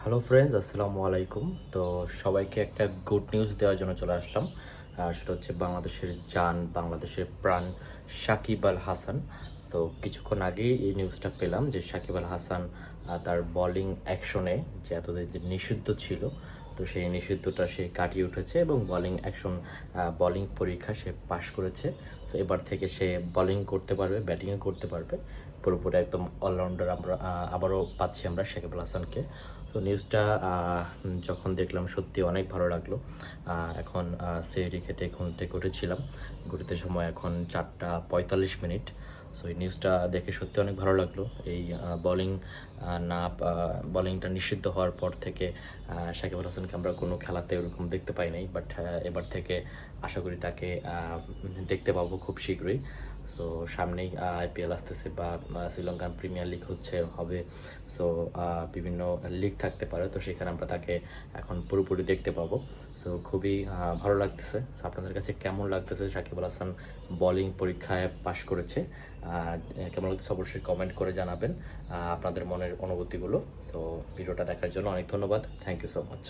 Hello friends, আসসালামু আলাইকুম। তো সবাইকে একটা গুড নিউজ দেওয়ার জন্য চলে আসলাম। সেটা হচ্ছে বাংলাদেশের জান, বাংলাদেশের প্রাণ সাকিব আল হাসান। তো কিছুক্ষণ আগেই এই নিউজটা পেলাম যে সাকিব আল হাসান তার বোলিং অ্যাকশনে যে এতদিন যে নিষিদ্ধ ছিল, তো সেই নিষিদ্ধটা সে কাটিয়ে উঠেছে এবং বোলিং অ্যাকশন বোলিং পরীক্ষা সে পাশ করেছে। তো এবার থেকে সে বোলিং করতে পারবে, ব্যাটিংও করতে পারবে। পুরোপুরি একদম অলরাউন্ডার আমরা আবারও পাচ্ছি আমরা সাকিব আল হাসানকে। তো নিউজটা যখন দেখলাম সত্যি অনেক ভালো লাগলো। এখন সেহরি খেতে ঘুম থেকে উঠেছিলাম। ঘুরতে সময় এখন 4:45। সো এই নিউজটা দেখে সত্যি অনেক ভালো লাগলো। এই বোলিং না বোলিংটা নিষিদ্ধ হওয়ার পর থেকে সাকিব আল হাসানকে আমরা কোনো খেলাতে ওরকম দেখতে পাই নাই, বাট এবার থেকে আশা করি তাকে দেখতে পাবো খুব শীঘ্রই। সো সামনেই আইপিএল আসতেছে বা শ্রীলঙ্কান প্রিমিয়ার লিগ হবে। সো বিভিন্ন লিগ থাকতে পারে, তো সেখানে আমরা তাকে এখন পুরোপুরি দেখতে পাবো। সো খুবই ভালো লাগতেছে। সো আপনাদের কাছে কেমন লাগতেছে সাকিব আল হাসান বোলিং পরীক্ষায় পাশ করেছে? কেমন লাগতেছে অবশ্যই কমেন্ট করে জানাবেন আপনাদের মনের অনুভূতিগুলো। সো ভিডিওটা দেখার জন্য অনেক ধন্যবাদ। Thank you so much.